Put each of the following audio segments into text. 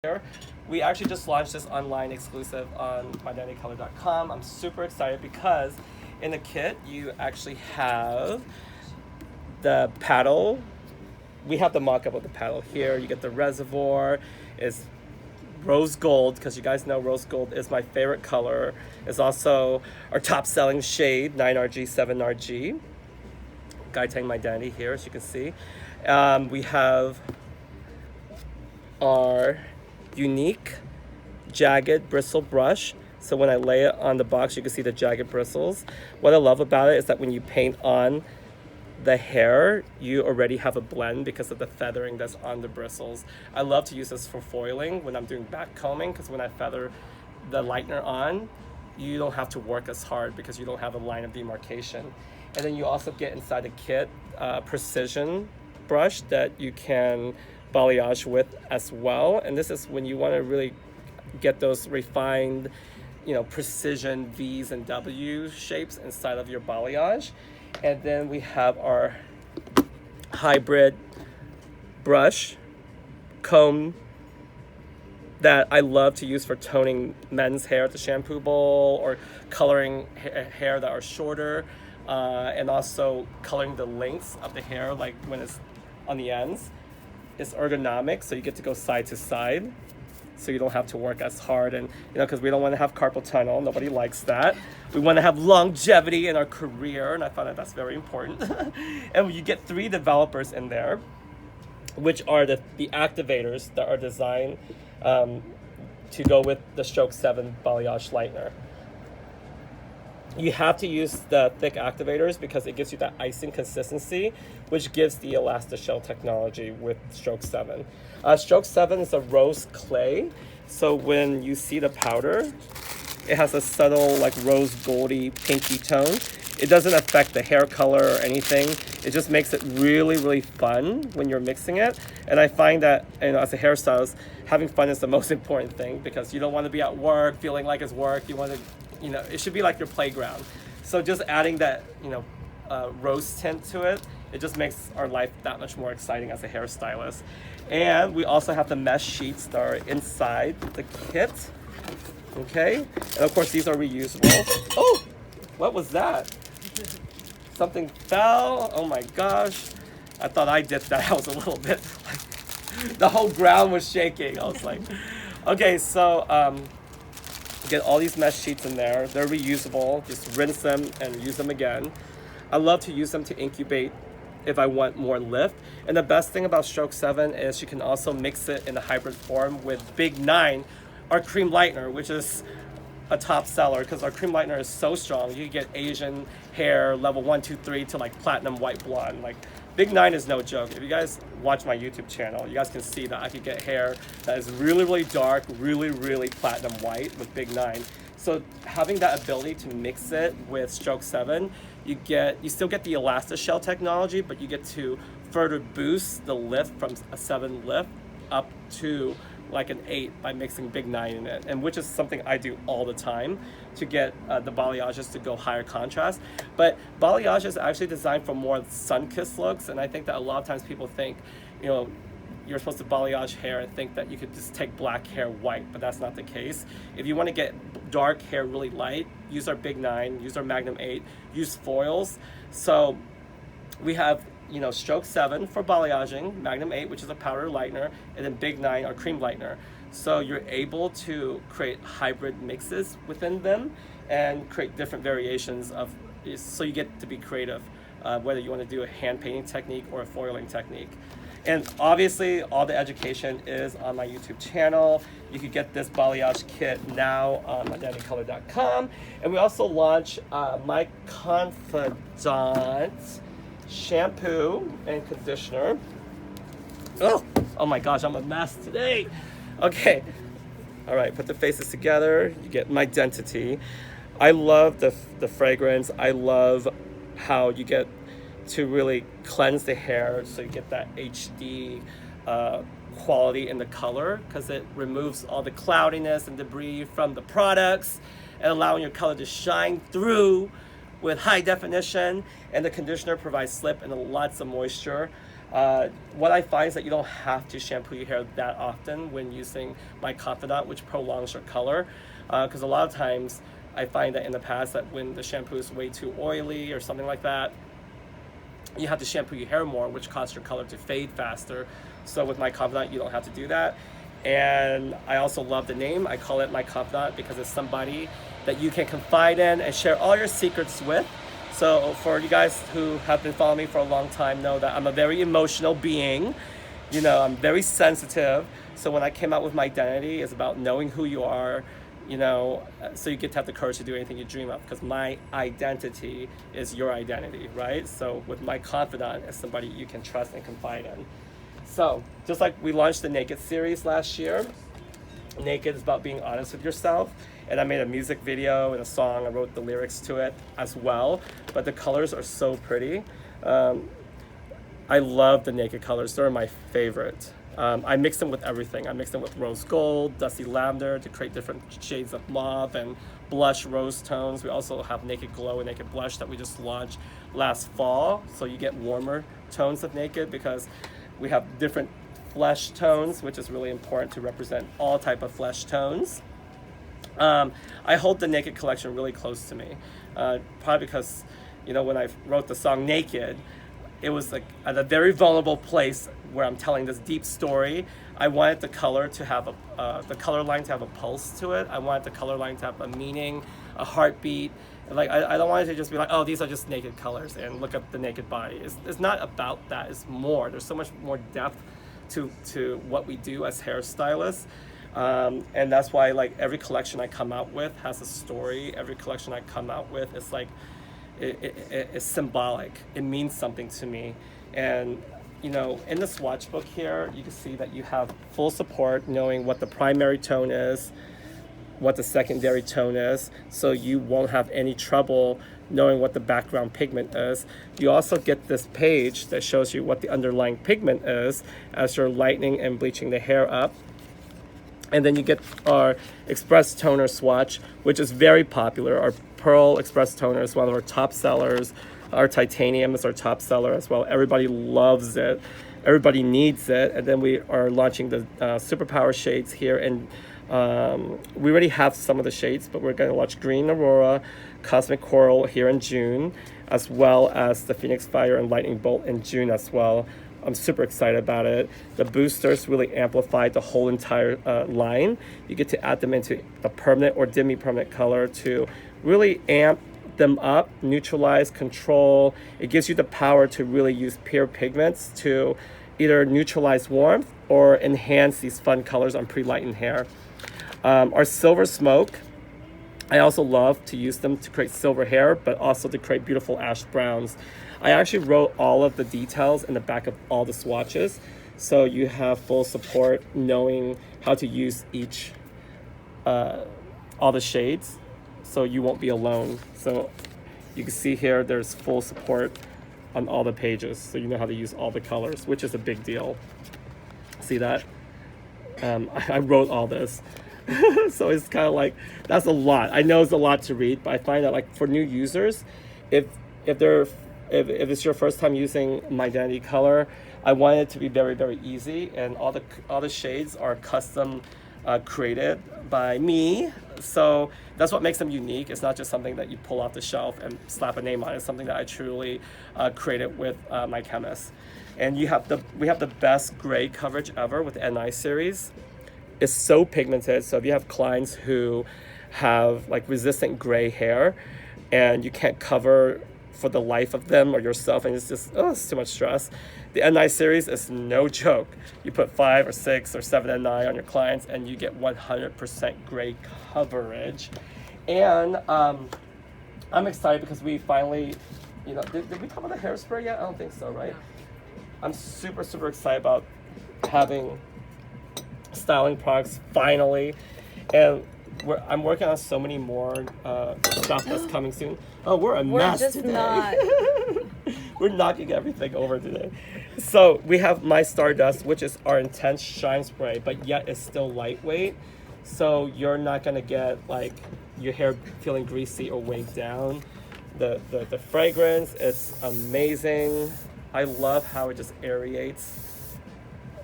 here. We actually just launched this online exclusive on mydentitycolor.com. I'm super excited because in the kit you actually have the paddle. We have the mock-up of the paddle here. You get the reservoir. It's rose gold, because you guys know rose gold is my favorite color. It's also our top selling shade, 9RG, 7RG. Guy Tang mydentity here, as you can see. We have our unique jagged bristle brush. So when I lay it on the box, you can see the jagged bristles. What I love about it is that when you paint on the hair, you already have a blend because of the feathering that's on the bristles. I love to use this for foiling when I'm doing back combing, because when I feather the lightener on, you don't have to work as hard because you don't have a line of demarcation. And then you also get inside the kit precision brush that you can balayage with as well. And this is when you want to really get those refined, precision V's and W shapes inside of your balayage. And then we have our hybrid brush comb that I love to use for toning men's hair at the shampoo bowl, or coloring hair that are shorter, and also coloring the lengths of the hair, like when it's on the ends. It's ergonomic, so you get to go side to side, so you don't have to work as hard. And because we don't want to have carpal tunnel, nobody likes that. We want to have longevity in our career, and I find that that's very important. And you get 3 developers in there, which are the activators that are designed to go with the Stroke 7 balayage lightener. You have to use the thick activators because it gives you that icing consistency, which gives the Elastishell technology with Stroke 7. Stroke 7 is a rose clay, so when you see the powder, it has a subtle, like, rose goldy pinky tone. It doesn't affect the hair color or anything. It just makes it really, really fun when you're mixing it. And I find that, as a hairstylist, having fun is the most important thing, because you don't want to be at work feeling like it's work. You want to, it should be like your playground. So just adding that, rose tint to it, it just makes our life that much more exciting as a hairstylist. And we also have the mesh sheets that are inside the kit. Okay, and of course these are reusable. Oh, what was that? Something fell. Oh my gosh, I thought I did that. I was a little bit like, the whole ground was shaking. I was like, okay, so get all these mesh sheets in there. They're reusable. Just rinse them and use them again. I love to use them to incubate if I want more lift. And the best thing about Stroke 7 is you can also mix it in a hybrid form with Big 9, our cream lightener, which is a top seller because our cream lightener is so strong. You can get Asian hair level 1, 2, 3 to like platinum white blonde. Like, Big 9 is no joke. If you guys watch my YouTube channel, you guys can see that I could get hair that is really, really dark, really, really platinum white with Big 9. So having that ability to mix it with Stroke 7, you still get the Elastishell technology, but you get to further boost the lift from a 7 lift up to like an 8 by mixing Big 9 in it, and which is something I do all the time to get the balayages to go higher contrast. But balayage is actually designed for more sun-kissed looks, and I think that a lot of times people think, you're supposed to balayage hair and think that you could just take black hair white, but that's not the case. If you want to get dark hair really light, use our Big 9, use our Magnum 8, use foils. So we have Stroke 7 for balayaging, Magnum 8, which is a powder lightener, and then Big 9, our cream lightener. So you're able to create hybrid mixes within them and create different variations so you get to be creative, whether you want to do a hand painting technique or a foiling technique. And obviously, all the education is on my YouTube channel. You can get this balayage kit now on mydentitycolor.com. And we also launch my Confidant shampoo and conditioner. Oh my gosh, I'm a mess today. Okay, all right, put the faces together. You get mydentity. I love the fragrance. I love how you get to really cleanse the hair, so you get that HD quality in the color, because it removes all the cloudiness and debris from the products and allowing your color to shine through with high definition. And the conditioner provides slip and lots of moisture. What I find is that you don't have to shampoo your hair that often when using My Confidant, which prolongs your color. Because a lot of times I find that in the past that when the shampoo is way too oily or something like that, you have to shampoo your hair more, which causes your color to fade faster. So with My Confidant, you don't have to do that. And I also love the name. I call it My Confidant because it's somebody that you can confide in and share all your secrets with. So for you guys who have been following me for a long time, know that I'm a very emotional being. You know, I'm very sensitive. So when I came out with My Identity, it's about knowing who you are, you know, so you get to have the courage to do anything you dream of, because my identity is your identity, right? So with My Confidant, it's somebody you can trust and confide in. So just like we launched the Naked series last year, Naked is about being honest with yourself. And I made a music video and a song. I wrote the lyrics to it as well. But the colors are so pretty. I love the Naked colors. They're my favorite. I mix them with everything. I mix them with rose gold, dusty lavender to create different shades of mauve and blush rose tones. We also have Naked Glow and Naked Blush that we just launched last fall. So you get warmer tones of Naked because we have different flesh tones, which is really important to represent all type of flesh tones. I hold the Naked collection really close to me, probably because, you know, when I wrote the song Naked, it was like at a very vulnerable place where I'm telling this deep story. I wanted the color to have the color line to have a pulse to it. I wanted the color line to have a meaning, a heartbeat. Like I don't want it to just be like, oh, these are just Naked colors and look at the naked body. It's not about that. It's more. There's so much more depth to what we do as hairstylists. And that's why, like, every collection I come out with has a story. Every collection I come out with is like, it's symbolic. It means something to me. And, you know, in the swatch book here, you can see that you have full support knowing what the primary tone is, what the secondary tone is, so you won't have any trouble knowing what the background pigment is. You also get this page that shows you what the underlying pigment is as you're lightening and bleaching the hair up. And then you get our Express Toner swatch, which is very popular. Our Pearl Express Toner is one of our top sellers. Our Titanium is our top seller as well. Everybody loves it. Everybody needs it. And then we are launching the Superpower shades here. And we already have some of the shades, but we're going to launch Green Aurora, Cosmic Coral here in June, as well as the Phoenix Fire and Lightning Bolt in June as well. I'm super excited about it. The boosters really amplified the whole entire line. You get to add them into the permanent or demi-permanent color to really amp them up, neutralize, control. It gives you the power to really use pure pigments to either neutralize warmth or enhance these fun colors on pre-lightened hair. Our Silver Smoke, I also love to use them to create silver hair, but also to create beautiful ash browns. I actually wrote all of the details in the back of all the swatches, so you have full support knowing how to use each, all the shades, so you won't be alone. So you can see here, there's full support on all the pages, so you know how to use all the colors, which is a big deal. See that? I wrote all this. So it's kind of like, that's a lot. I know it's a lot to read, but I find that, like, for new users, if it's your first time using My Identity color, I want it to be very, very easy, and all the shades are custom created by me. So that's what makes them unique. It's not just something that you pull off the shelf and slap a name on. It's something that I truly created with my chemists. And we have the best gray coverage ever with the NI series. It's so pigmented. So if you have clients who have like resistant gray hair and you can't cover for the life of them or yourself, and it's just, it's too much stress, the NI series is no joke. You put 5 or 6 or 7 NI on your clients and you get 100% gray coverage. And I'm excited because we finally, you know, did we talk about the hairspray yet? I don't think so, right? I'm super, super excited about having styling products finally. And I'm working on so many more stuff that's coming soon. Oh, we're a mess today. We're knocking everything over today. So we have My Stardust, which is our intense shine spray, but yet it's still lightweight. So you're not gonna get like your hair feeling greasy or weighed down. The fragrance is amazing. I love how it just aerates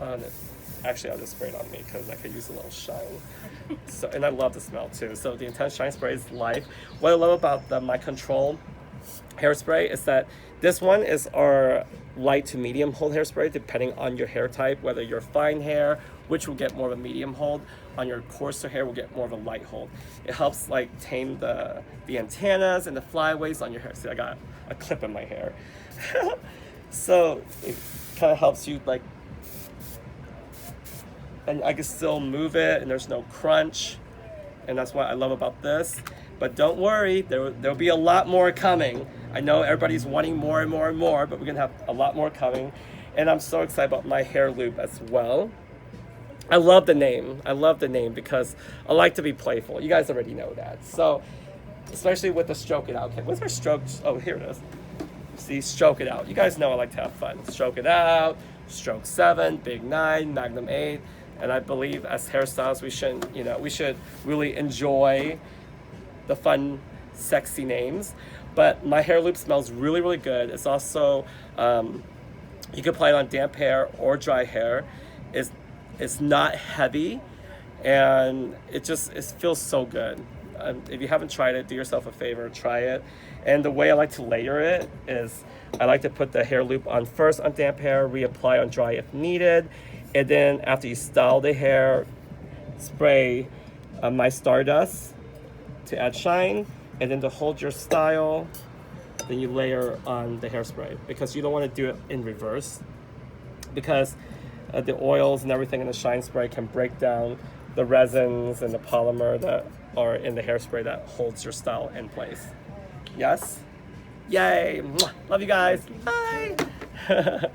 on it. Actually, I'll just spray it on me because I could use a little shine. So, and I love the smell too. So the Intense Shine Spray is life. What I love about the My Control hairspray is that this one is our light to medium hold hairspray, depending on your hair type, whether you're fine hair, which will get more of a medium hold, on your coarser hair will get more of a light hold. It helps like tame the antennas and the flyaways on your hair. See, I got a clip in my hair. So it kind of helps you like, and I can still move it and there's no crunch. And that's what I love about this. But don't worry, there'll be a lot more coming. I know everybody's wanting more and more and more, but we're gonna have a lot more coming. And I'm so excited about my hair loop as well. I love the name. I love the name because I like to be playful. You guys already know that. So, especially with the Stroke It Out kit. What's our stroke? Oh, here it is. See, Stroke It Out. You guys know I like to have fun. Stroke It Out, Stroke 7, Big 9, Magnum 8. And I believe as hairstylists, we should really enjoy the fun, sexy names. But my hair loop smells really, really good. It's also, you can apply it on damp hair or dry hair. It's not heavy, and it feels so good. If you haven't tried it, do yourself a favor, try it. And the way I like to layer it is I like to put the hair loop on first on damp hair, reapply on dry if needed, and then after you style the hair, spray my Stardust to add shine, and then to hold your style, then you layer on the hairspray, because you don't want to do it in reverse, because the oils and everything in the shine spray can break down the resins and the polymer that are in the hairspray that holds your style in place. Yes? Yay! Mwah. Love you guys. Bye!